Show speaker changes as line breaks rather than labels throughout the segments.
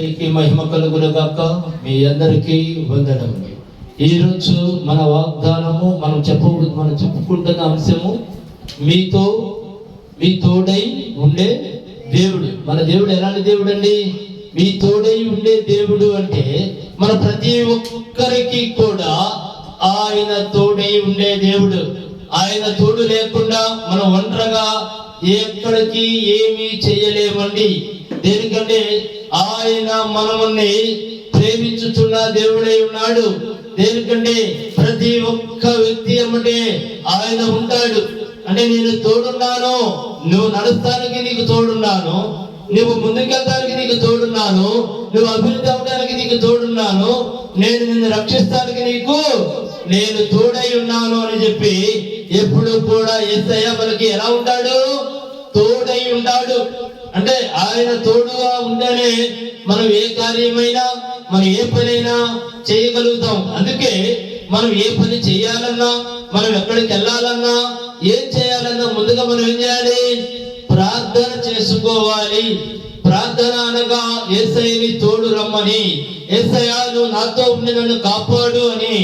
నీకు మహిమ కలుగునుగాక. మీ అందరికీ వందనములు. ఈరోజు మన వాగ్దానము మనం చెప్పుకుంటున్న అంశము మీ తోడై ఉండే దేవుడు. మన దేవుడు ఎలాంటి దేవుడు అండి? మీ తోడై ఉండే దేవుడు అంటే మన ప్రతి ఒక్కరికి కూడా ఆయన తోడై ఉండే దేవుడు. ఆయన తోడు లేకుండా మనం ఒంటరిగా ఎక్కడికి ఏమీ చేయలేమండి. దేనికంటే ఆయన మనల్ని ప్రేమించుచున్న దేవుడై ఉన్నాడు. దేనికంటే ప్రతి ఒక్క వ్యక్తి ఏమంటే ఆయన ఉంటాడు. అంటే నేను తోడున్నాను, నువ్వు నడుస్తానికి నీకు తోడున్నాను, నువ్వు ముందుకెళ్ళడానికి నీకు తోడున్నాను, నువ్వు అభివృద్ధి అవడానికి నీకు తోడున్నాను, నేను నిన్ను రక్షిస్తానికి నేను తోడై ఉన్నాను అని చెప్పి ఎప్పుడు కూడా యేసయ్య మనకి ఎలా ఉంటాడు? తోడై ఉంటాడు. అంటే ఆయన తోడుగా ఉంటేనే మనం ఏ కార్యమైనా మనం ఏ పనైనా చేయగలుగుతాం. అందుకే మనం ఏ పని చేయాలన్నా, మనం ఎక్కడికి వెళ్ళాలన్నా, ఏం చేయాలన్నా ముందుగా మనం ఏం చేయాలి? ప్రార్థన చేసుకోవాలి. ప్రార్థన అనగా యేసయ్యని తోడు రమ్మని, యేసయ్య నువ్వు నాతో ఉండి నన్ను కాపాడు అని,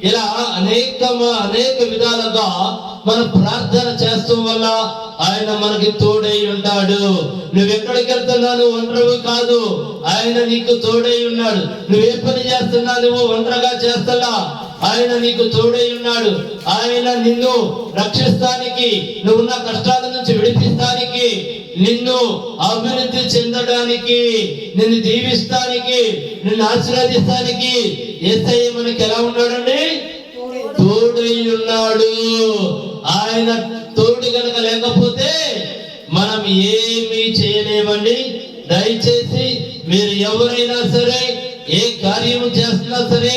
ఇలా అనేక విధాలుగా మనం ప్రార్థన చేస్తాం వల్ల ఆయన మనకి తోడై ఉంటాడు. నువ్వు ఎక్కడికి వెళ్తున్నా నువ్వు ఒంటరివి కాదు, ఆయన నీకు తోడై ఉన్నాడు. నువ్వే పని చేస్తున్నా నువ్వు ఒంటరిగా చేస్తున్నా, ఆయన నీకు తోడై ఉన్నాడు. ఆయన నిన్ను రక్షిస్తానికి, నువ్వున్న కష్టాల నుంచి విడిపిస్తానికి, నిన్ను అభివృద్ధి చెందడానికి, నిన్ను దీవిస్తానికి, నిన్ను ఆశీర్వదిస్తానికి యేసయ్య మనకి ఎలా ఉన్నాడండి? తోడై ఉన్నాడు. ఆయన తోడు కనుక లేకపోతే మనం ఏమీ చేయలేమండి. దయచేసి మీరు ఎవరైనా సరే, ఏ కార్యము చేస్తున్నా సరే,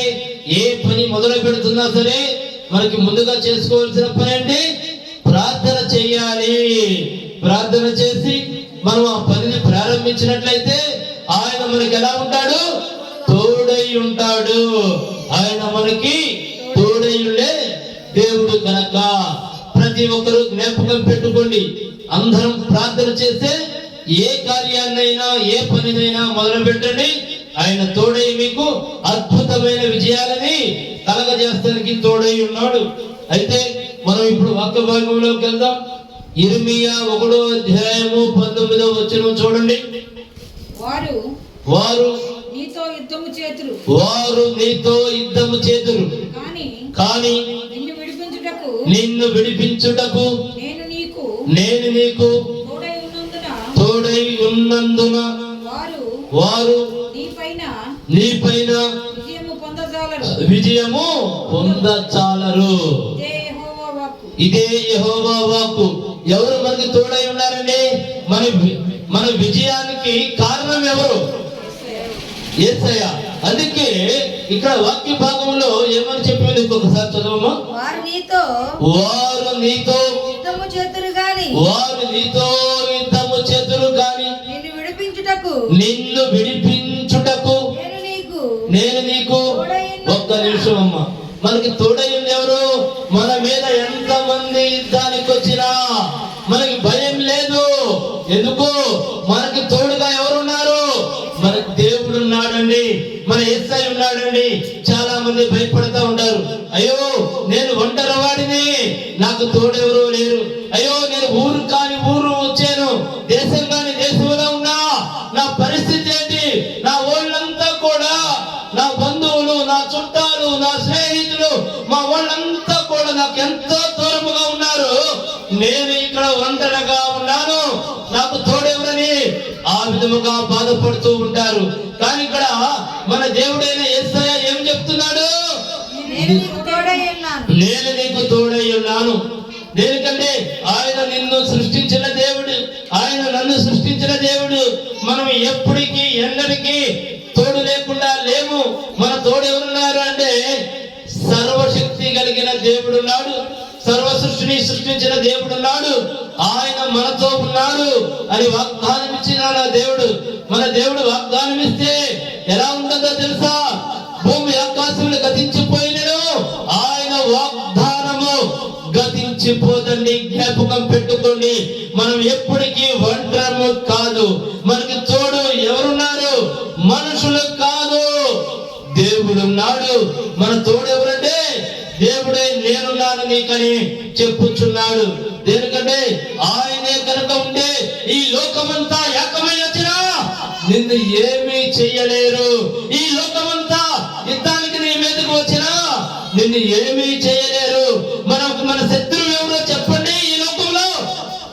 ఏ పని మొదలు పెడుతున్నా సరే, మనకి ముందుగా చేసుకోవాల్సిన పని ఏంటి? ప్రార్థన చేయాలి. ప్రార్థన చేసి మనం ఆ పనిని ప్రారంభించినట్లయితే ఆయన మనకి ఎలా ఉంటాడు? తోడై ఉంటాడు. ఆయన మనకి తోడై ఉండే దేవుడు కనుక ప్రతి ఒక్కరూ జ్ఞాపకం పెట్టుకోండి. అందరం ప్రార్థన చేస్తే ఏ కార్యాన్నైనా ఏ పనినైనా మొదలు పెట్టండి. ఆయన తోడై మీకు అద్భుతమైన విజయాలని కలగజేస్తానికి తోడై ఉన్నాడు. అయితే మనం ఇప్పుడు వాక్య భాగంలోకి వెళ్దాం. ఇర్మియా 1వ అధ్యాయము 19వ వచనం చూడండి. వారు నీతో యుద్ధము చేతురు కానీ నిన్ను విడిపించుటకు నేను నీకు తోడై ఉన్నందున వారు నీపైన విజయము పొందచాలరు. ఇదే యెహోవా వాక్కు. ఎవరు మనకి తోడై ఉన్నారండి? మన విజయానికి కారణం ఎవరు? యేసయ్య. అందుకే ఇక్కడ వాక్య భాగంలో ఏమని చెప్పింది ఇంకొకసారి చదవమా. వారు నీతో యుద్ధము చేతురు గాని నిన్ను విడిపించుటకు నేను నీకు. ఒక్క నిమిషం అమ్మా. మనకి తోడై ఉంది ఎవరు? మన మీద ఎంతమంది యుద్ధానికి వచ్చినా మనకి భయం లేదు. ఎందుకు? మనకి తోడుగా ఎవరున్నారు? మనకి దేవుడు ఉన్నాడండి, మన యేసయ్య ఉన్నాడండి. చాలా మంది భయపడతా ఉంటారు. అయ్యో నేను ఒంటరి వాడిని, నాకు తోడెవరూ లేరు. అయ్యో నేను ఊరు కాని ఊరు వచ్చాను, దేశం కాని దేశంలో ఉన్నా, నా పరిస్థితి ఏంటి? నా వాళ్ళంతా కూడా, నా బంధువులు, నా చుట్టాలు, నా స్నేహితులు, మా వాళ్ళంతా కూడా నాకు ఎంతో దూరముగా ఉన్నారు. నేను ఇక్కడ ఒంటరిగా ఉన్నాను, నాకు తోడెవరని ఆ విధముగా బాధపడుతూ ఉంటారు. కానీ ఇక్కడ మన దేవుడైన యేసయ్య ఏం చెప్తున్నాడు? నేను నీకు తోడై ఉన్నాను. దేనికంటే ఆయన నిన్ను సృష్టించిన దేవుడు, ఆయన నన్ను సృష్టించిన దేవుడు. మనం ఎప్పటికీ ఎన్నటికీ తోడు లేకుండా లేము. మన తోడు ఎవరున్నారు అంటే సర్వశక్తి కలిగిన దేవుడు ఉన్నాడు, సర్వ సృష్టిని సృష్టించిన దేవుడు ఉన్నాడు. ఆయన మనతో ఉన్నాడు అని వాగ్దానం ఇచ్చిన దేవుడు. మన దేవుడు వాగ్దానం ఇస్తే ఎలా ఉంటుందో తెలుసా? భూమి ఆకాశములు గతించిపోయినను ఆయన వాగ్దానము గతించిపోదండి. జ్ఞాపకం పెట్టుకోండి. మనం ఎప్పటికీ ఒంటరము కాదు. మనకి తోడు ఎవరున్నారు? మనుషులు మన తోడు ఎవరంటే దేవుడే నేనున్నాను నీకని చెప్పుచున్నాడు. దేనికంటే ఆయనే కనుక ఉంటే ఈ లోకమంతా ఏకమై వచ్చినా నిన్ను ఏమీ చెయ్యలేరు. ఈ లోకమంతా యుద్ధానికి నీ మీదకు వచ్చినా నిన్ను ఏమీ చేయలేరు. మన శత్రువు ఎవరో చెప్పండి? ఈ లోకంలో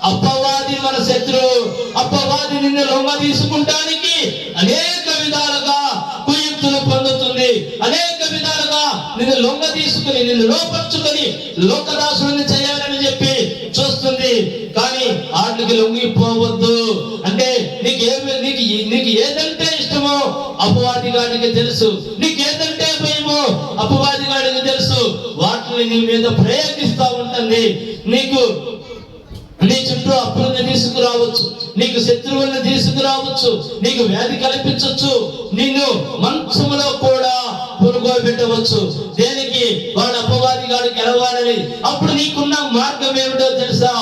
అపవాది మన శత్రువు. అపవాది నిన్ను లొంగ తీసుకుంటానికి అనేక విధాలుగా కుయుక్తులు పొందుతుంది. అనేక విధాలుగా నిన్ను లొంగ తీసుకుని నిన్ను లోపరుచుకొని లోకదాసుని చేయాలని చెప్పి చూస్తుంది. కానీ వాటికి లొంగిపోవద్దు. అంటే నీకు ఏదంటే ఇష్టమో అపవాది గాడికి తెలుసు. నీకు ఏదంటే భయమో అపవాది గాడికి తెలుసు. వాటిని నీ మీద ప్రయోగిస్తూ ఉంటుంది. నీ చుట్టూ అప్పులను తీసుకురావచ్చు, నీకు శత్రువులను తీసుకురావచ్చు, నీకు వ్యాధి కల్పించవచ్చు, నిన్ను మంచములో కూడా పురుగోబెట్టవచ్చు. దేనికి? వాడు అపవాది గాడు గెలవాలని. అప్పుడు నీకున్న మార్గం ఏమిటో తెలుసా?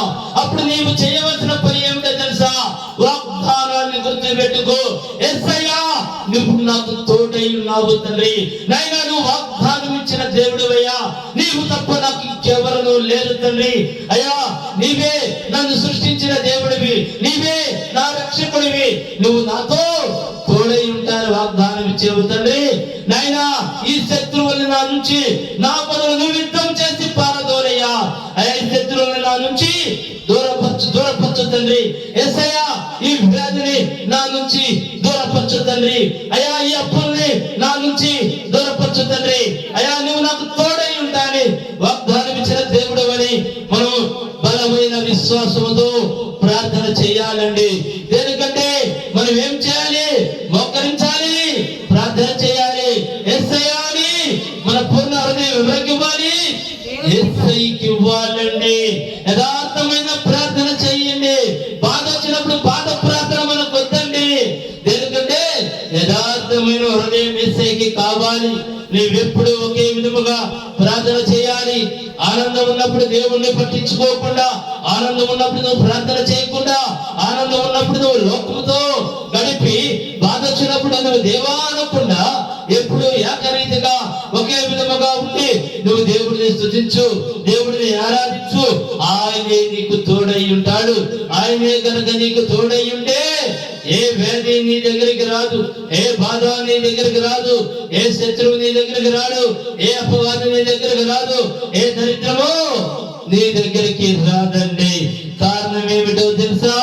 అప్పుడు నీవు చేయవలసిన పని ఏమిటో తెలుసా? వాగ్దానాన్ని గుర్తుపెట్టుకో. యేసయ్యా నువ్వు నాకు తోడై ఉన్నావు తండ్రి. నాయనా నువ్వు వాగ్దానం ఇచ్చిన దేవుడివయ్యా. నీవు తప్ప నాకు ఇంకెవరూ లేరు తండ్రి. అయ్యా నీవే నన్ను సృష్టించిన దేవుడివి, నీవే నా రక్షకుడివి, నువ్వు నాతో తోడై ఉంటాను వాగ్దానం ఇచ్చేవు తండ్రి. నాయనా ఈ శత్రువుల్ని నా నుంచి నా బదులు నువ్వు యుద్ధం చేసి పారదోలయ్యా. అయ్యా ఈ శత్రువుల్ని నా నుంచి దూరపరచు తండ్రి. యేసయ్యా ఈ వ్యాధిని నా నుంచి దూరపరచు తండ్రి. అయ్యా ఈ అప్పుల్ని నా నుంచి దూరపరచు తండ్రి. అయ్యా నువ్వు నాకు తోడై ఉంటాని వాగ్దానం ఇచ్చిన దేవుడు అని మనం బలమైన విశ్వాసంతో ప్రార్థన చేయాలండి. దేనికంటే మనం ఏం చేయాలి? మోకరించాలి, ప్రార్థన చేయాలి. యేసయ్యా అని మన పూర్ణ హృదయం ఎవరికి ఇవ్వాలి? యేసయ్యకి ఇవ్వాలండి. యథార్థమైన ప్రార్థన చేయండి. బాధ వచ్చినప్పుడు బాధ ప్రార్థన మనకు వద్దండి. దేనికంటే యథార్థమైన హృదయం యేసయ్యకి కావాలి. నీవెప్పుడు ఒకే విధముగా ప్రార్థన చేయాలి. ఆనందం ఉన్నప్పుడు దేవుణ్ణి పట్టించుకోకుండా, ఆనందం ఉన్నప్పుడు నువ్వు ప్రార్థన చేయకుండా, ఆనందం ఉన్నప్పుడు నువ్వు లోకముతో గడిపి, బాధ వచ్చినప్పుడు నువ్వు దేవా అనకుండా ఎప్పుడు ఏకరీతిగా ఒకే విధముగా ఉండి నువ్వు దేవుడిని స్తుతించు, దేవుడిని ఆరాధించు. ఆయనే నీకు తోడై ఉంటాడు. ఆయనే కనుక నీకు తోడై ఉంటే ఏ వ్యాధి నీ దగ్గరికి రాదు, ఏ బాధ నీ దగ్గరికి రాదు, ఏ శత్రువు నీ దగ్గరికి రాడు, ఏ అపవాదం నీ దగ్గరికి రాదు, ఏ దరిద్రము నీ దగ్గరికి రాదండి. కారణం ఏమిటో తెలుసా?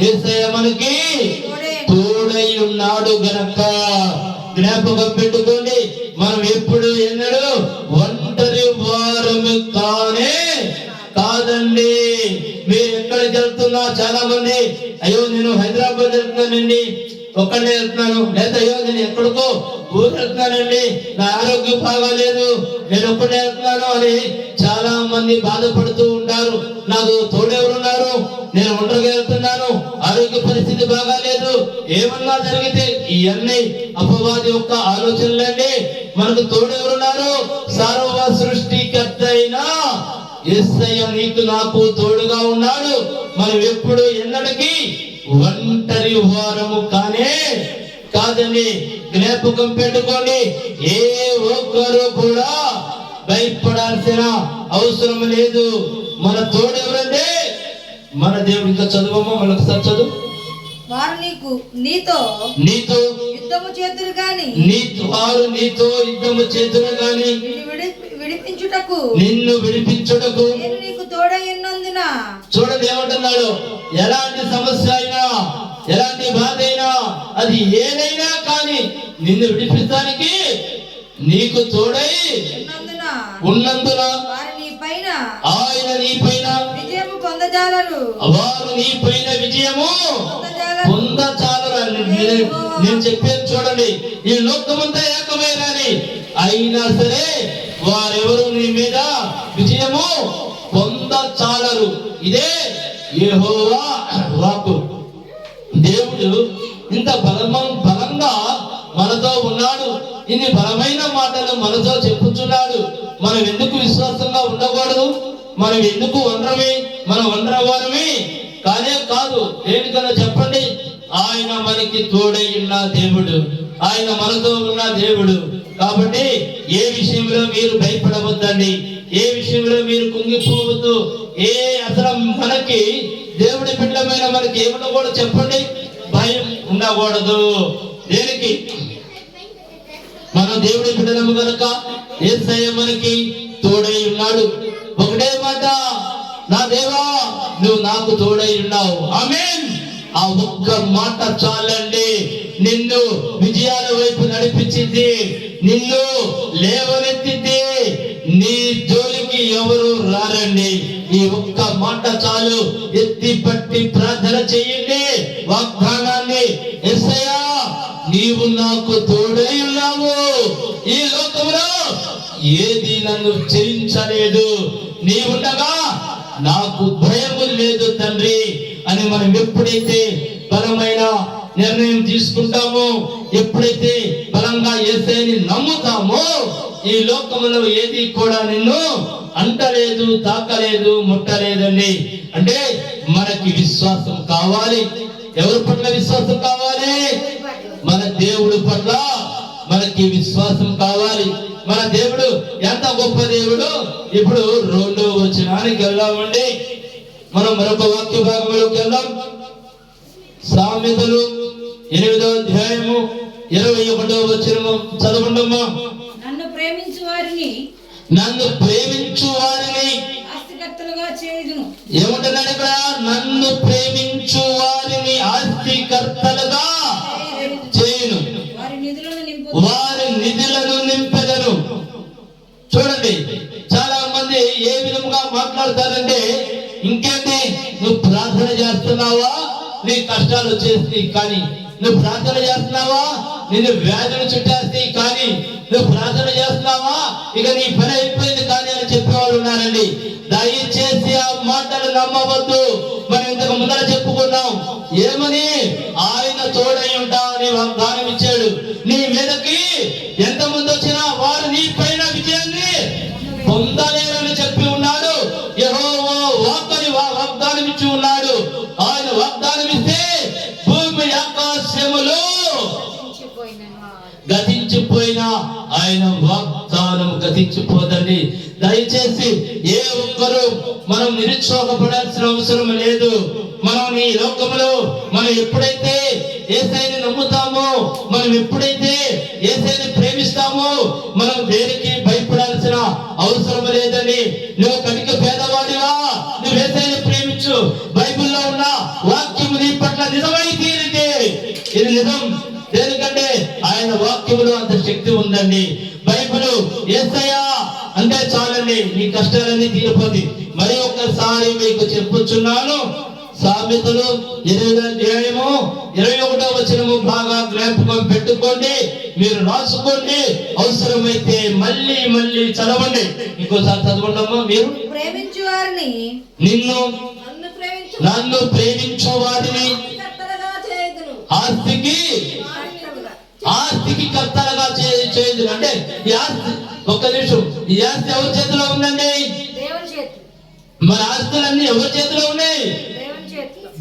యేసయ్య మనకి తోడై ఉన్నాడు గనక. జ్ఞాపకం పెట్టుకోండి, మనం ఎప్పుడు ఎన్నడూ ఒంటరి వారము కాదండి. మీరు ఎక్కడికి వెళ్తున్నా చాలా మంది అయ్యో నేను హైదరాబాద్ వెళ్తున్నానండి, ఒక్కడే వెళ్తున్నాను, లేదా అయ్యో నేను ఎక్కడికో ఊరు వెళ్తున్నానండి, నా ఆరోగ్యం బాగాలేదు, నేను ఒక్కడే వెళ్తున్నాను అని చాలా మంది బాధపడుతూ ఉంటారు. నాకు తోడెవరున్నారు, నేను ఒంటరిగా వెళ్తున్నాను, ఆరోగ్య పరిస్థితి బాగాలేదు, ఏమన్నా జరిగితే ఇవన్నీ అపవాది యొక్క ఆలోచనలండి. మనకు తోడెవరున్నారు? సర్వ సృష్టికర్త అయినా యేసయ్య నీకు నాకు తోడుగా ఉన్నాడు. మనం ఎప్పుడు ఎన్నటికీ ఒంటరి వారము కాదని జ్ఞాపకం పెట్టుకోండి. ఏ ఒక్కరు కూడా భయపడాల్సిన అవసరం లేదు. మన తోడెవరంటే మన దేవుడు. ఇంకా చదువమ్మా, మనకు చదువు.
వారు నీతో
యుద్ధము
చేతురు గాని,
వారు నీతో యుద్ధము చేతురు గాని నిన్ను విడిపించుటకు
నేను నీకు తోడై ఉన్నందున.
చూడండి ఏమంటున్నాడు? ఎలాంటి సమస్య అయినా, ఎలాంటి బాధ అయినా, అది ఏదైనా కానీ నిన్ను విడిపించడానికి నీకు తోడై ఉన్నందున ఆయన నీ పైన
విజయము పొందజాలరు.
వారు నీ పైన విజయము పొందజాలరు. నేను చెప్పేది చూడండి, ఈ లోకమంతా ఏకమే గాని అయినా సరే వారెవరు నీ మీద విజయము పొందచాలరు. ఇదే యెహోవా వాక్కు. దేవుడు ఇంత బలంగా మనతో ఉన్నాడు. ఇన్ని బలమైన మాటలు మనతో చెప్పుచున్నాడు. మనం ఎందుకు విశ్వాసంగా ఉండకూడదు? మనం ఎందుకు ఒంటరమే? మనం ఒంటరివారమే కానే కాదు. దేనికన్నా చెప్పండి, ఆయన మనకి తోడై ఉన్న దేవుడు. ఆయన మనతో ఉన్న దేవుడు. కాబట్టి ఏ విషయంలో మీరు భయపడవద్దండి, ఏ విషయంలో మీరు కుంగిపోవద్దు. అసలు మనకి దేవుడి బిడ్డమైన మనకి ఏమనకూడదు చెప్పండి, భయం ఉండకూడదు. దేనికి? మనం దేవుడి బిడ్డలము కనుక యేసయ్య మనకి తోడై ఉన్నాడు. ఒకటే మాట, నా దేవా నువ్వు నాకు తోడై ఉన్నావు. ఆమేన్. ఆ ఒక్క మాట చాలండి, నిన్ను విజయాల వైపు నడిపించింది, నిన్ను లేవనెత్తింది. నీ జోలికి ఎవరు రారండి. ఈ ఒక్క మాట చాలు. ఎత్తి పట్టి ప్రార్థన చేయండి. వాగ్దానాన్ని, యేసయ్యా నీవు నాకు తోడై ఉన్నావు, ఈ లోకంలో ఏది నన్ను చెలించలేదు, నీవుండగా నాకు భయము లేదు తండ్రి అని మనం ఎప్పుడైతే బలమైన నిర్ణయం తీసుకుంటామో, ఎప్పుడైతే బలంగా యేసయ్యని నమ్ముతామో, ఈ లోకంలో ఏది కూడా నిన్ను అంటలేదు, తాకలేదు, ముట్టలేదండి. అంటే మనకి విశ్వాసం కావాలి. ఎవరి పట్ల విశ్వాసం కావాలి? మన దేవుడు పట్ల మనకి విశ్వాసం కావాలి. మన దేవుడు ఎంత గొప్ప దేవుడు. ఇప్పుడు 2వ వచనానికి వెళ్దామండి. మనం మరొక వాక్య భాగంలోకి వెళ్దాం. సామెతలు 8వ అధ్యాయము 21వ వచనము చదవండమ్మా.
నన్ను ప్రేమించు వారిని ఆస్తికర్తలుగా చేయుదును.
ఏమంటున్నాడు ఇక్కడ? నన్ను ప్రేమించు వారిని ఆస్తికర్తలుగా చేయును, వారి నిధులను నింపెదను. చూడండి, చాలా మంది ఏ విధంగా మాట్లాడతారంటే, ఇంకేంటి నువ్వు ప్రార్థన చేస్తున్నావా, నీ కష్టాలు వచ్చేసి, కానీ నువ్వు ప్రార్థన చేస్తున్నావా, నిన్ను వ్యాధులు చుట్టేస్తాయి, కానీ నువ్వు ప్రార్థన చేస్తున్నావా, ఇక నీ పని అయిపోయింది కానీ అని చెప్పేవాళ్ళు ఉన్నారండి. దయచేసి ఆ మాటలు నమ్మవద్దు. మనం ఇంతకు ముందర చెప్పుకున్నాం ఏమని, ఆయన తోడై ఉంటా అని వాగ్దానం ఇచ్చాడు. నీ మీదకి ఎంతమంది వచ్చినా వారు నీ పైన విజయాన్ని పొందలేరని చెప్పి ఉన్నాడు. యెహోవా వాగ్దానం ఇచ్చి ఉన్నాడు. ఆయన వాగ్దానం ఇస్తే భూమి ఆకాశములు గతించిపోయినా ఆయన వాగ్దానం గతించిపోదండి. దయచేసి ఏ ఒక్కరు మనం నిరుత్సాహపడాల్సిన అవసరం లేదు. మనం ఈ లోకంలో మనం ఎప్పుడైతే యేసయ్యని నమ్ముతామో, మనం ఎప్పుడైతే యేసయ్యని ప్రేమిస్తామో, మనం దేనికి భయపడాల్సిన అవసరం లేదని. నువ్వు కనుక పేదవాడివా, నువ్వు యేసయ్యని ప్రేమించు. బైబిల్లో ఉన్న వాక్యము నీ పట్ల నిజమై తీరితే ఇది నిజం. ఎందుకంటే ఆయన వాక్యములో అంత శక్తి ఉందండి. బైబిల్ యేసయ్య అంటే చాలండి, నీ కష్టాలన్నీ తీరిపోతాయి. మరి ఒక్కసారి మీకు చెప్పుచున్నాను, సామెతలు 8వ అధ్యాయము 21వ వచనము బాగా జ్ఞాపకం పెట్టుకోండి, మీరు రాసుకోండి, అవసరమైతే మళ్ళీ మళ్ళీ చదవండి. ఇంకోసారి చదవండమ్మా. మీరు
ప్రేమించు వారిని,
నన్ను ప్రేమించు వారిని ఆస్తికి కర్తలుగా చేయదు. అంటే ఈ ఆస్తి, ఒక్క నిమిషం, ఈ ఆస్తి ఎవరి చేతిలో ఉందండి? మన ఆస్తులన్నీ ఎవరి చేతిలో ఉన్నాయి?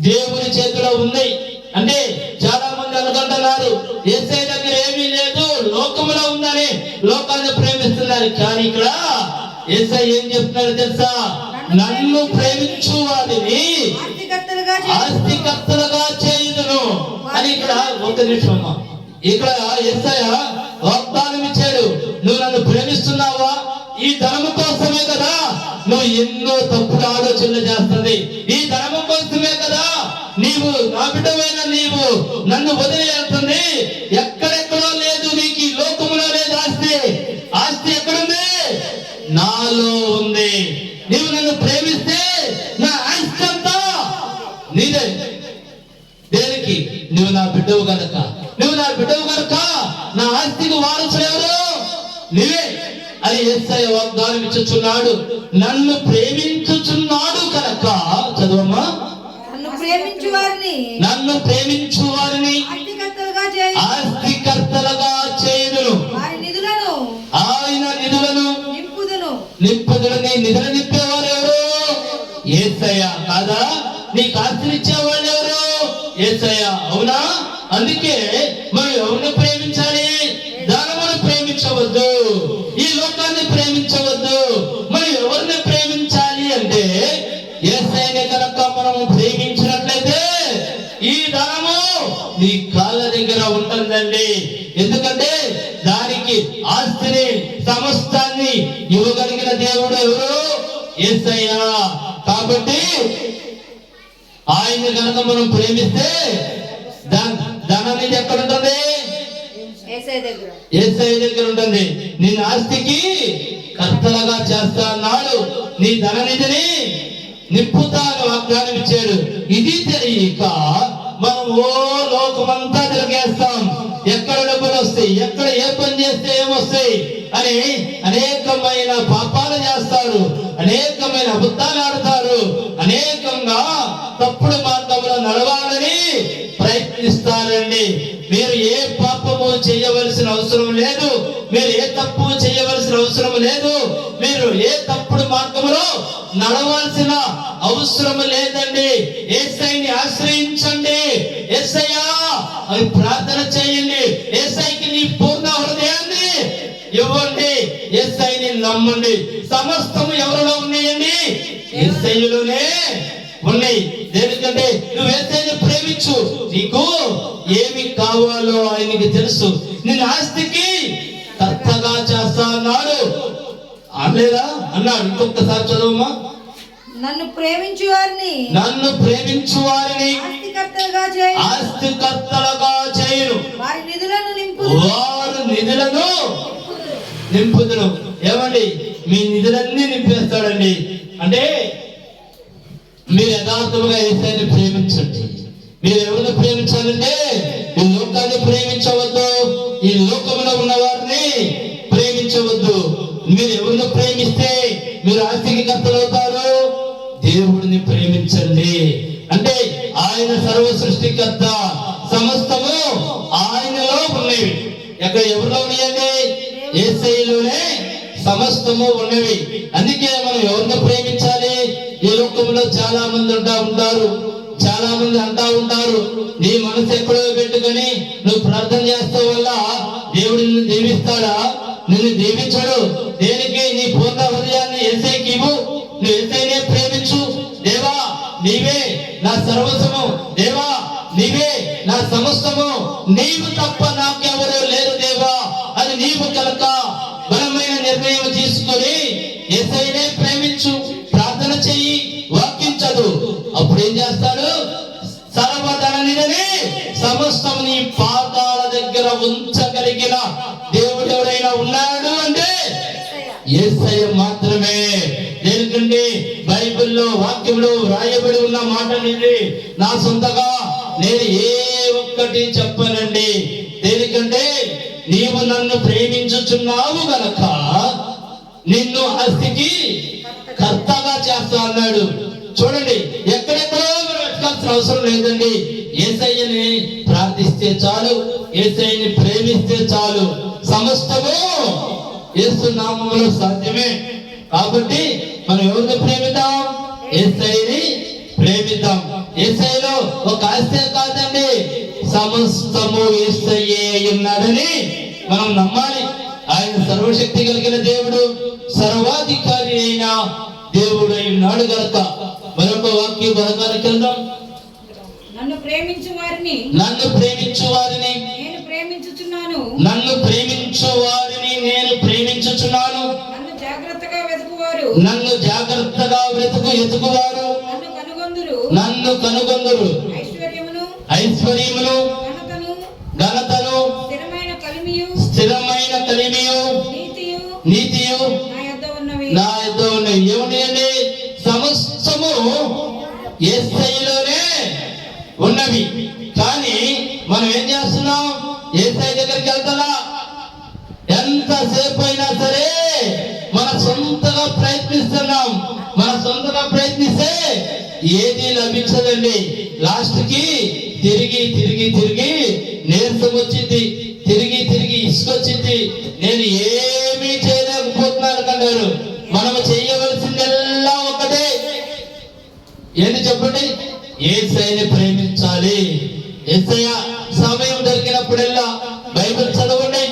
దేవుని చేతిలో ఉన్నాయి. అంటే చాలా మంది అనుకుంటున్నారు యేసయ్య దగ్గర ఏమీ లేదు, లోకములో ఉందని లోకాన్ని ప్రేమిస్తున్నారు. కానీ ఇక్కడ యేసయ్య ఏం చెప్తున్నారు తెలుసా? నన్ను ప్రేమించు వారిని ఆస్తికర్తలుగా చేయుదును అని. ఇక్కడ ఒక నిమిషం అమ్మా, ఇక్కడ యేసయ్య వాగ్దానం ఇచ్చాడు. నువ్వు నన్ను ప్రేమిస్తున్నావా? ఈ ధనము కోసమే కదా నువ్వు ఎన్నో తప్పుడు ఆలోచనలు చేస్తుంది. ఈ ధనము కోసమే కదా నీవు నా బిడ్డమైన నీవు నన్ను వదిలి వెళ్తుంది. ఎక్కడెక్కడో లేదు, నీకు ఈ లోకములో లేదు ఆస్తి. ఆస్తి ఎక్కడుంది? నాలో ఉంది. నీవు నన్ను ప్రేమిస్తే నా ఆస్తి అంతా నీదే. దేనికి? నువ్వు నా బిడ్డవు గనక. నువ్వు నా బిడ్డవు గనక నా ఆస్తికి వారసుడు ఎవరు? నీవే అని యేసయ్య వాగ్దానం ఇచ్చుచున్నాడు. నన్ను ప్రేమించుచున్నాడు కనుక, చదవమ్మా, నన్ను ప్రేమించు వారిని ఆస్తికర్తలుగా చేయుదును, ఆయన నిధులను నింపుదులని. నిధులు నింపేవారు ఎవరు? యేసయ్య కాదా? నీకు ఆస్తినిచ్చేవాళ్ళు ఎవరు? యేసయ్య. అవునా? అందుకే మనం ఎవరిని ప్రేమించాలి? ఎందుకంటే దానికి ఆస్తిని సమస్తాన్ని ఇవ్వగలిగిన దేవుడు ఎవరు? యేసయ్య. కాబట్టి ఆయన కనుక మనం ప్రేమిస్తే ధనాన్ని ఎక్కడ ఉంటుంది? యేసయ్య దగ్గర ఉంటుంది. నీ ఆస్తికి కర్తలుగా చేస్తా అన్నాడు, నీ ధననిధిని నింపుతాను వాగ్దానం ఇచ్చాడు. ఇది తెలియక మనం లోకమంతా తిరిగేస్తాం. ఎక్కడ డబ్బులు వస్తాయి, ఎక్కడ ఏ పని చేస్తే ఏమొస్తాయి అని అనేకమైన పాపాలు చేస్తారు, అనేకమైన అబద్ధాలు ఆడతారు, అనేకంగా తప్పుడు మార్గంలో నడవాలని ప్రయత్నిస్తారండి. మీరు ఏ పాపము చేయవలసిన అవసరం లేదు, మీరు ఏ తప్పు చేయవలసిన అవసరం లేదు, మీరు ఏ తప్పుడు మార్గంలో నడవలసిన అవసరం లేదండి. యేసయ్యని ఆశ్రయించండి, యేసయ్యా అని ప్రార్థన చేయండి, యేసయ్యకి నీ పూర్ణ హృదయాన్ని ఇవ్వండి, యేసయ్యని నమ్మండి. సమస్తము ఎవరిలో ఉన్నాయండి? యేసయ్యలోనే ఉన్నాయి. దేనికంటే నువ్వు యేసయ్యని ప్రేమించు, నీకు ఏమి కావాలో ఆయనకి తెలుసు. నేను ఆస్తికి కర్తగా చేస్తా అన్నాడు అనలేదా? అన్నాడు. ఇంకొకసారి చదవమ్మా.
నన్ను ప్రేమించు వారిని
ఆస్తికర్తలుగా చేయను,
వారి నిధులను
నింపుదును. ఏమండి, మీ నిధులన్నీ నింపేస్తాడండి. అంటే మీరు యథార్థముగా యేసయ్యని ప్రేమించండి. మీరు ఎవరిని ప్రేమించాలంటే ఈ లోకాన్ని ప్రేమించవద్దు, ఈ లోకంలో ఉన్న వారిని ప్రేమించవద్దు. మీరు ఎవరిని ప్రేమిస్తే మీరు ఆస్తికి కర్తలవుతారు? దేవుడిని ప్రేమించండి. అంటే ఆయన సర్వ సృష్టికర్త, సమస్తము ఆయనలో ఉన్నవి. ఎక్కడ ఎవరిలో ఉన్నాయండి? యేసయ్యలోనే సమస్తము ఉన్నవి. అందుకే మనం ఎవరిని ప్రేమించాలి? ఈ లోకంలో చాలా మంది ఉంటారు, చాలా మంది అంటా ఉంటారు, నీ మనసు ఎక్కడో పెట్టుకొని నువ్వు ప్రార్థన చేస్తావు వల్ల దేవుడు నిన్ను దీవిస్తాడా? నిన్ను దీవించడు. దేనికి? నీ పూర్ణ హృదయాన్ని యేసయ్యకి ఇవ్వు, నువ్వు యేసయ్యనే ప్రేమించు. దేవా నీవే నా సర్వస్వము, దేవా నీవే నా సమస్తము, నీవు తప్ప నాకెవరూ లేరు దేవా అని నీవు కనుక బలమైన నిర్ణయం తీసుకొని యేసయ్యనే ప్రేమించు, ప్రార్థన చెయ్యి, వాక్యం చదువు. అప్పుడు ఏం చేస్తాడు? సర్వధననిధిని సమస్తం నీ పాదాల దగ్గర ఉంచగలిగిన దేవుడు ఎవరైనా ఉన్నాడు అంటే యేసయ్య మాత్రమే. ఎందుకంటే బైబిల్లో వాక్యంలో రాయబడి ఉన్న మాట ఇది. నా సొంతగా నేను ఏ ఒక్కటి చెప్పనండి. దేనికంటే నీవు నన్ను ప్రేమించుచున్నావు గనక నిన్ను ఆస్తికి కర్తగా చేస్తా అన్నాడు. చూడండి, ఎక్కడెక్కడో వెతకాల్సిన అవసరం లేదండి. యేసయ్యని ప్రార్థిస్తే చాలు, యేసయ్యని ప్రేమిస్తే చాలు, సమస్తము యేసు నామములో సాధ్యమే. కాబట్టి మనం ఎవరిని ప్రేమిద్దాం? యేసయ్యని ప్రేమిద్దాం. యేసయ్యలో ఒక ఆస్తి కాదండి, సమస్తము యేసయ్యే ఉన్నాడని మనం నమ్మాలి. ఆయన సర్వశక్తి కలిగిన దేవుడు, సర్వాధికారి అయిన దేవుడు ఉన్నాడు గనక. మరొక వాక్య భాగానికి వెళ్దాం.
నన్ను ప్రేమించు వారిని
నేను ప్రేమించుచున్నాను,
నన్ను జాగ్రత్తగా
వెతుకువారు నన్ను కనుగొందురు. ఐశ్వర్యమును ఘనతను స్థిరమైన కలిమియు నీతియు నా యొద్ద ఉన్నవి. ఏమున్నాయండి? సమస్తము యేసయ్యలోనే ఉన్నవి. కానీ మనం ఏం చేస్తున్నాం? యేసయ్య దగ్గరికి వెళ్తారా? ఎంతసేపు అయినా సరే మన సొంతగా ప్రయత్నిస్తున్నాం. మన సొంతగా ప్రయత్నిస్తే ఏది లభించదండి. లాస్ట్ కి తిరిగి నీరసం వచ్చింది, తిరిగి ఇసుకొచ్చింది, నేను ఏమీ చేయలేకపోతున్నాను కన్నారు. మనం చేయవలసిందెల్లా ఒకటే, ఏంటి చెప్పండి? యేసయ్యని ప్రేమించాలి. యేసయ్య సమయం దొరికినప్పుడల్లా బైబిల్ చదవండి,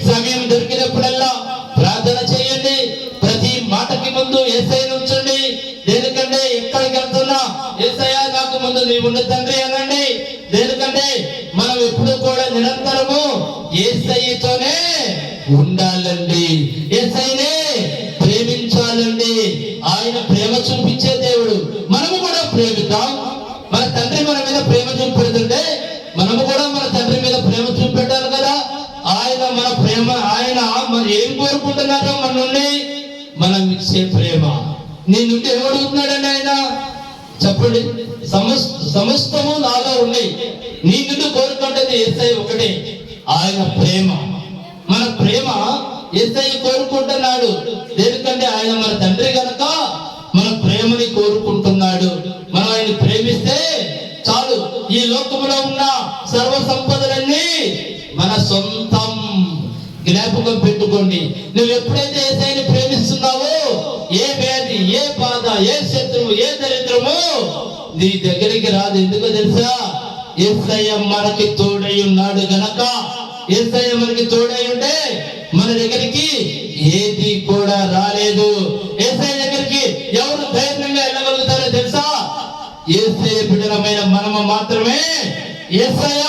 సమయం దొరికినప్పుడల్లా ప్రార్థన చేయండి. ప్రతి మాటకి ముందు యేసయ్యని ఉంచండి. దేనికంటే ఎక్కడికి వెళ్తున్నా యేసయ్య నాకు ముందు నీవు ఉన్న తండ్రి అనండి. దేనికంటే మనం ఎప్పుడు కూడా నిరంతరము యేసయ్య యేసయ్యతోనే ఉండాలండి, యేసయ్యనే ప్రేమించాలండి. ఆయన ప్రేమ చూపించే దేవుడు. మనము కూడా ప్రేమిద్దాం. మన తండ్రి మన మీద ప్రేమ చూపెడుతుంటే మనము కూడా మన తండ్రి మీద ప్రేమ చూపెట్టాలి కదా. ఆయన మన ప్రేమ, ఆయన మనం ఏం కోరుకుంటున్నారో మన నుండి మనం ఇచ్చే ప్రేమ. నీ నుండి ఏమడుగుతున్నాడండి ఆయన? చెప్పండి. సమస్తము నాలో ఉన్నాయి. నీ నుండి కోరుకుంటుంది యేసయ్య ఒకటే, ఆయన ప్రేమ. మన ప్రేమ యేసయ్య కోరుకుంటున్నాడు. దేనికంటే ఆయన మన తండ్రి గనక మన ప్రేమని కోరుకుంటున్నాడు. మనం ఆయన ప్రేమిస్తే చాలు, ఈ లోకంలో ఉన్న సర్వ సంపదలన్నీ మన సొంతం. జ్ఞాపకం పెట్టుకోండి. నువ్వు ఎప్పుడైతే యేసయ్యని ప్రేమిస్తున్నావో ఏ వ్యాధి, ఏ బాధ, ఏ శత్రువు, ఏ దరిద్రము నీ దగ్గరికి రాదు. ఎందుకో తెలుసా? యేసయ్య మనకి తోడై ఉన్నాడు గనక. యేసయ్య మనకి తోడై ఉంటే మన దగ్గరికి ఏది కూడా రాలేదు. యేసయ్య దగ్గరికి ఎవరు ధైర్యంగా వెళ్ళగలుగుతారో తెలుసా? యేసయ్య బిడ్డలమైన మనము మాత్రమే యేసయ్య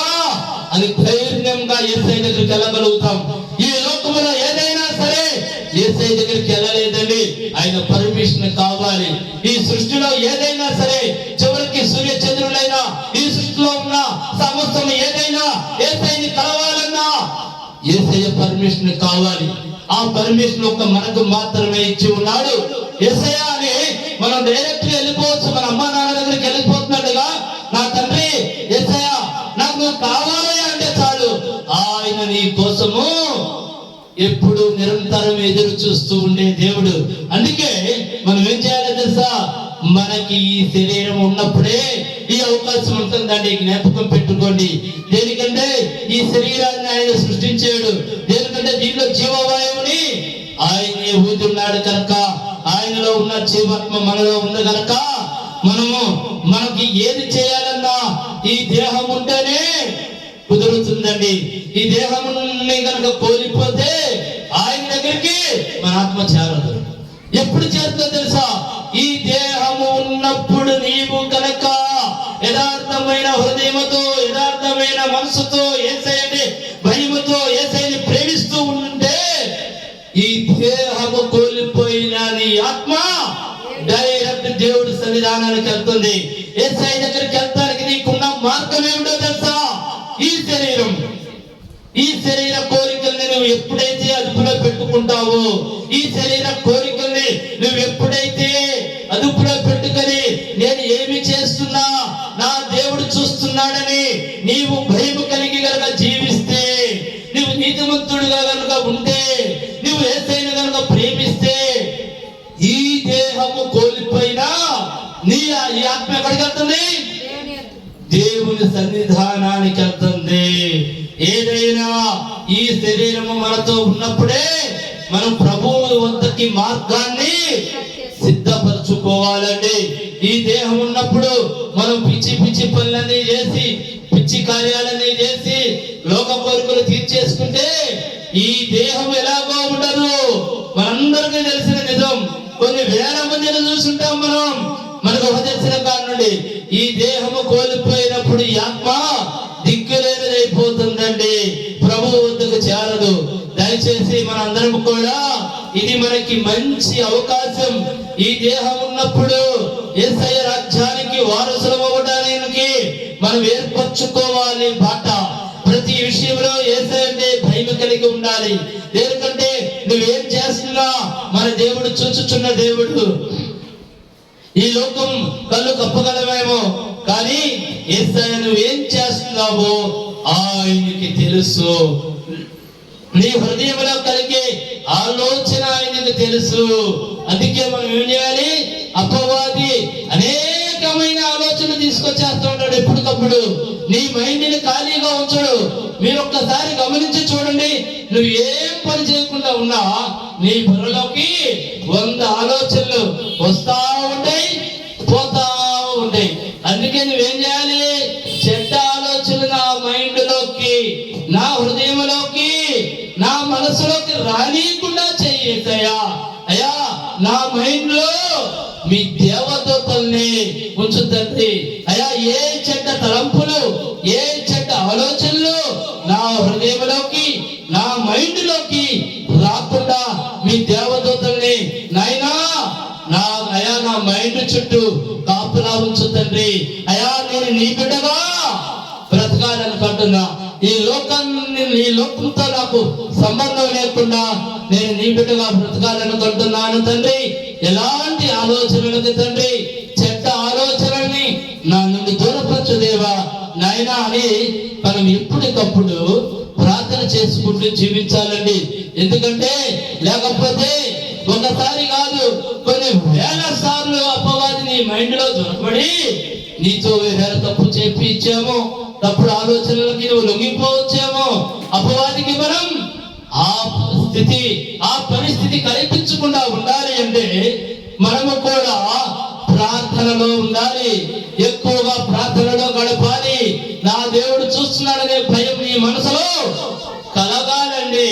అని ధైర్యంగా యేసయ్య దగ్గరికి వెళ్ళగలుగుతాం. ఈ లోకంలో ఏదైనా సరే యేసయ్య దగ్గరికి వెళ్ళలేదండి, ఆయన పర్మిషన్ కావాలి. ఈ సృష్టిలో ఏదైనా సరే, చివరికి సూర్య చంద్రులైనా ఈ సృష్టిలో ఉన్న సమస్తం ఏదైనా యేసయ్యని కలవాలన్నా యేసయ్య పర్మిషన్ కావాలి. ఆ పర్మిషన్ ఒక మనకు మాత్రమే ఇచ్చి ఉన్నాడు. యేసయ్య అని మనం డైరెక్ట్ గా వెళ్ళిపోవచ్చు. మన అమ్మా నాన్న దగ్గరికి వెళ్ళిపోతున్నట్టుగా, నా తండ్రి యేసయ్య నాకు కావాలి అంటే చాలు, ఆయన నీ కోసము ఎప్పుడు నిరంతరం ఎదురు చూస్తూ ఉండే దేవుడు. అందుకే మనం ఏం చేయాలో తెలుసా? మనకి ఈ శరీరం ఉన్నప్పుడే ఈ అవకాశం ఉంటుందండి. జ్ఞాపకం పెట్టుకోండి. దేనికంటే ఈ శరీరాన్ని ఆయన సృష్టించాడు. దేనికంటే దీంట్లో జీవవాయువుని ఆయనే ఊదున్నాడు కనుక, ఆయనలో ఉన్న జీవాత్మ మనలో ఉంది కనుక మనకి ఏది చేయాలన్నా ఈ దేహం ఉంటేనే కుదురుతుందండి. ఈ దేహముని కనుక కోల్పోతే ఆయన దగ్గరికి మన ఆత్మ చేరదు. ఎప్పుడు చేరుతుందో తెలుసా? ఈ దేహము ఉన్నప్పుడు నీవు కనుక యథార్థమైన హృదయముతో, యథార్థమైన మనసుతో, యేసయ్యని భయముతో, యేసయ్యని ప్రేమిస్తూ ఉంటే ఈ దేహము కోల్పోయిన నీ ఆత్మ డైరెక్ట్ దేవుడి సన్నిధానానికి వెళ్తుంది. యేసయ్య దగ్గరికి వెళ్తానికి నీకున్న మార్గం ఏమిటో తెలుసా? ఈ శరీర కోరికల్ని నువ్వు ఎప్పుడైతే అదుపులో పెట్టుకుంటావో, ఈ శరీర కోరికల్ని నువ్వు ఎప్పుడైతే అదుపులో పెట్టుకొని నేను ఏమి చేస్తున్నా నా దేవుడు చూస్తున్నాడని నీవు భయము కలిగి గనక జీవిస్తే, నువ్వు నీతిమంతుడిగా గనుక ఉంటే, నువ్వు యేసయ్యను గనుక ప్రేమిస్తే, ఈ దేహము కోల్పోయినా నీ ఈ ఆత్మ ఎక్కడికి వెళ్తుంది? దేవుని సన్నిధానానికి వెళ్తుంది. ఏదైనా ఈ శరీరము మనతో ఉన్నప్పుడే మనం ప్రభువు వద్దకి మార్గాన్ని సిద్ధపరచుకోవాలండి. ఈ దేహం ఉన్నప్పుడు మనం పిచ్చి పిచ్చి పనులన్నీ చేసి, పిచ్చి కార్యాలన్నీ చేసి, లోక కోరికలు తీర్చేసుకుంటే ఈ దేహం ఎలాగో ఉండదు. మనందరికీ తెలిసిన నిజం. కొన్ని వేల మందిని చూసుంటాం మనం. మనకు ఉపదేశించిన కాడి నుండి ఈ దేహము కోల్పోయినప్పుడు ఈ ఆత్మ దిక్కులేనిదైపోతుందండి, ప్రభు వద్దకు చేరదు. దయచేసి మనందరం కూడా ఇది మనకి మంచి అవకాశం. ఈ దేహం ఉన్నప్పుడు యేసయ్య రాజ్యానికి వారసులం అవ్వడానికి మనం ఏర్పరచుకోవాలి బాట. ప్రతి విషయంలో యేసయ్య అంటే భయం కలిగి ఉండాలి. ఎందుకంటే నువ్వేం చేస్తున్నా మన దేవుడు చూచుచున్న దేవుడు. ఈ లోకం కళ్ళు కప్పగలమేమో, కానీ యేసయ్య నువ్వేం చేస్తున్నావో ఆయనకి తెలుసు. నీ హృదయంలో కలిగే ఆలోచన ఆయనకు తెలుసు. అందుకే మనం ఏం చేయాలి? అపవాది అనేకమైన ఆలోచన తీసుకొచ్చేస్తూ ఉంటాడు ఎప్పటికప్పుడు. నీ మైండ్ ని ఖాళీగా ఉంచడు. మీరు ఒక్కసారి గమనించి చూడండి. నువ్వు ఏం పని చేయకుండా ఉన్నా నీ బుర్రలోకి 100 ఆలోచనలు వస్తా ఉంటాయి, పోతా ఉంటాయి. అందుకే నువ్వేం చేయాలి? చెడ్డ ఆలోచనలు నా మైండ్ లోకి, నా హృదయంలోకి, నా మనసులోకి రానీయకుండా చెయ్యయ్యా. అయ్యా, నా మైండ్ లో మీ దేవదూతల్ని ఉంచుతండి. అయ్యా, ఏ చెడ్డ తలంపులు, ఏ చెడ్డ ఆలోచనలు నా హృదయంలోకి, నా మైండ్ లోకి రాకుండా మీ దేవదూతల్ని నాయనా నా మైండ్ చుట్టూ కాపులా ఉంచు తండ్రి. అయా నేను నీ బిడ్డగా బ్రతకాలనుకుంటున్నా. ఈ లోకంతో నాకు సంబంధం లేకుండా నేను నీ బిడ్డగా బ్రతకాలనుకుంటున్నాను తండ్రి. ఎలాంటి ఆలోచనలకి తండ్రి, చెడ్డ ఆలోచనల్ని నా నుండి దూరపరచు దేవా నాయనా అని మనం ఎప్పటికప్పుడు ప్రార్థన చేసుకుంటూ జీవించాలండి. ఎందుకంటే లేకపోతే ఒకసారి కాదు కొన్ని వేల సార్లు అపవాది నీ మైండ్ లో దొరకబడి నీతో వేరే తప్పు చేపించాము, తప్పుడు ఆలోచనలకి నువ్వు లొంగిపోవచ్చేమో. అపవాదికి మనం ఆ పరిస్థితి కల్పించకుండా ఉండాలి అంటే మనము కూడా ప్రార్థనలో ఉండాలి, ఎక్కువగా ప్రార్థనలో గడపాలి. నా దేవుడు చూస్తున్నాడనే భయం నీ మనసులో కలగాలండి.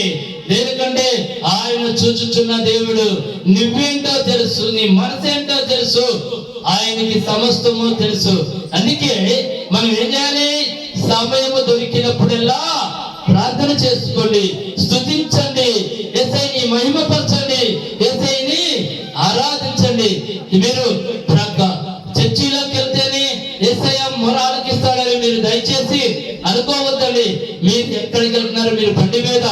ఎందుకంటే ఆయన చూచుచున్న దేవుడు, నువ్వేంటో తెలుసు, నీ మనసు ఏంటో తెలుసు, ఆయనకి సమస్తము తెలుసు. అందుకే మనం ఏం చేయాలి? సమయము దొరికినప్పుడల్లా ప్రార్థన చేసుకోండి, స్తుతించండి, యేసయ్యని మహిమపరచండి, యేసయ్యని ఆరాధించండి. మీరు చర్చిలోకి వెళ్తేనే యేసయ్య మొరాలకిస్తాడని మీరు దయచేసి అనుకోవద్దండి. మీరు ఎక్కడికి వెళ్తున్నారు? మీరు బండి మీద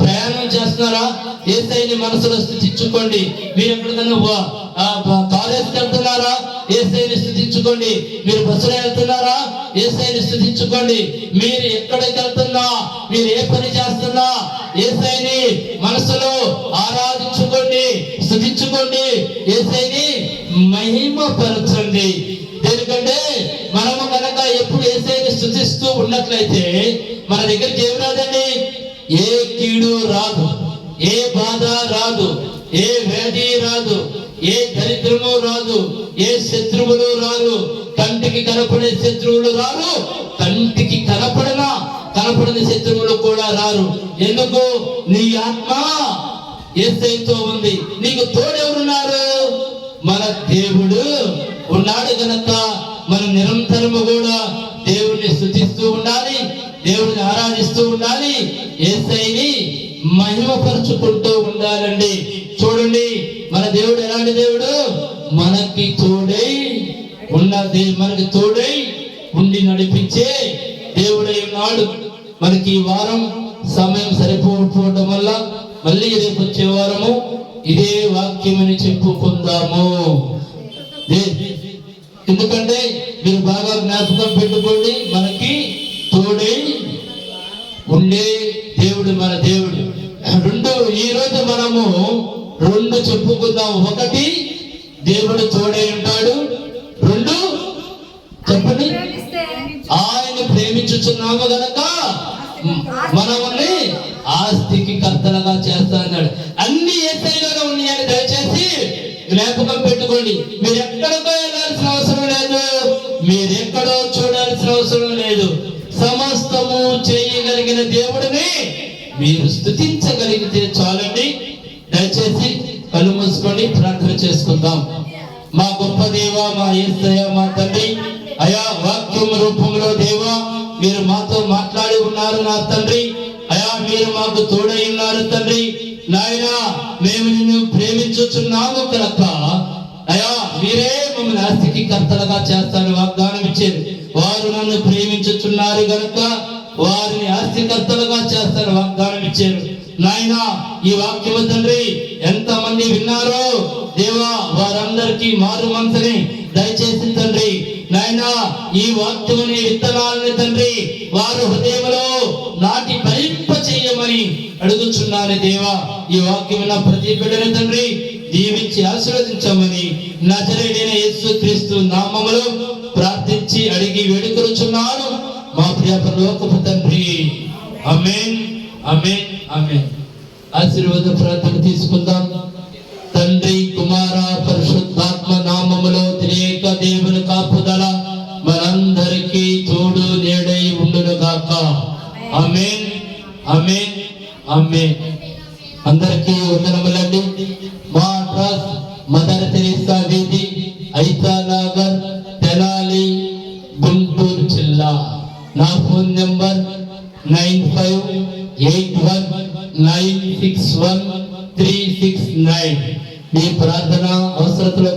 ప్రయాణం చేస్తున్నారా? యేసయ్యని మనసులో స్తుతించుకోండి. మీరు ఎక్కడికన్నా కాలేజీకి వెళ్తున్నారా? యేసయ్యని స్తుతించుకోండి. మీరు బస్సులో వెళ్తున్నారా? యేసయ్యని స్తుతించుకోండి. మీరు ఎక్కడికి వెళ్తున్నా, మీరు ఏ పని చేస్తున్నా యేసయ్యని మనసులో ఆరాధించుకోండి, స్తుతించుకోండి, యేసయ్యని మహిమపరచండి. ఎందుకంటే మనము కనుక ఎప్పుడు యేసయ్యని స్తుతిస్తూ ఉన్నట్లయితే మన దగ్గరికి ఏం రాదండి? ఏ కీడు రాదు, ఏ బాధ రాదు, ఏ వ్యాధి రాదు, ఏ దరిద్రము రాదు, ఏ శత్రువులు రారు. కంటికి కనపడే శత్రువులు రారు, కంటికి కనపడని శత్రువులు కూడా రారు. ఎందుకు? నీ ఆత్మ యేసయ్యతో ఉంది. నీకు తోడెవరున్నారు? మన దేవుడు ఉన్నాడు గనక మనం నిరంతరము కూడా దేవుడిని స్తుతిస్తూ ఉండాలి, దేవుడిని ఆరాధిస్తూ ఉండాలి, యేసయ్యని మహిమపరుచుకుంటూ ఉండాలండి. చూడండి, మన దేవుడు ఎలాంటి దేవుడు? మనకి తోడై మనకి తోడై ఉండి నడిపించే దేవుడై ఉన్నాడు. మనకి ఈ వారం సమయం సరిపోవడం వల్ల మళ్ళీ రేపు వచ్చే వారము ఇదే వాక్యమని చెప్పుకుందాము. ఎందుకంటే మీరు బాగా జ్ఞాపకం పెట్టుకోండి, మనకి తోడై ఉండే దేవుడు మన దేవుడు. ఈ రోజు మనము రెండు చెప్పుకుందాం. ఒకటి, దేవుడు తోడై ఉంటాడు. రెండు, చెప్పండి, ఆయన ప్రేమించుచున్నాము గనక మనల్ని ఆస్తికి కర్తలుగా చేస్తా అన్నాడు. అన్ని యేసయ్యలోనే ఉన్నాయని దయచేసి జ్ఞాపకం పెట్టుకోండి. మీరు ఎక్కడికో వెళ్ళాల్సిన అవసరం లేదు, మీరెక్కడో చూడాల్సిన అవసరం లేదు. సమస్తము చేయగలిగిన దేవుడిని మీరు స్తుతించగలిగితే చాలండి. దయచేసి కళ్ళు మూసుకొని ప్రార్థన చేసుకుందాం. మా గొప్ప దేవ, మా యేసయ్య, మా తండ్రి, అయా వాక్యం రూపంలో దేవా మీరు మాతో మాట్లాడి ఉన్నారు నా తండ్రి. అయా మీరు మాకు తోడై ఉన్నారు తండ్రి. నాయనా మేము నిన్ను ప్రేమించుచున్నాము కనుక అయా మీరే మమ్మల్ని ఆస్తికి కర్తలుగా చేస్తారని వాగ్దానం ఇచ్చారు. వారు నన్ను ప్రేమించుచున్నారు గనుక వారిని ఆస్తికర్తలుగా చేస్తారని వాగ్దానం ఇచ్చారు. నాయనా ఈ వాక్యము తండ్రి ఎంతమంది విన్నారో దేవా వారందరికీ మారు మనసుని దయచేసి తండ్రి. నాయనా ఈ వాక్యముని విత్తనాలని తండ్రి వారు హృదయంలో నాటి ఫలింప చేయమని అడుగుచున్నాను దేవా. ఈ వాక్యమున ప్రతి బిడ్డని తండ్రి దీవించి ఆశీర్వదించమని నజరేయుడైన యేసుక్రీస్తు నామములో ప్రార్థించి అడిగి వేడుకొనుచున్నాను మా ప్రియ పరలోకపు తండ్రి. ఆమేన్, ఆమేన్, ఆమేన్. ఆశీర్వాద ప్రార్థన తీసుకుందాం. తండ్రి, కుమార, పరిశుద్ధాత్మ నామములో త్రియేక దేవుని కాపుదల మనందరికీ తోడు నీడై ఉండును గాక. ఆమేన్, ఆమేన్, ఆమేన్. అందరికీ వందనములండి. మా అడ్రస్ మదర్ తెరీసా వీధి, ఐతానగర్, తెనాలి, గుంటూరు జిల్లా. నా ఫోన్ నెంబర్ 9 9581961369. మీ ప్రార్థన అవసరతల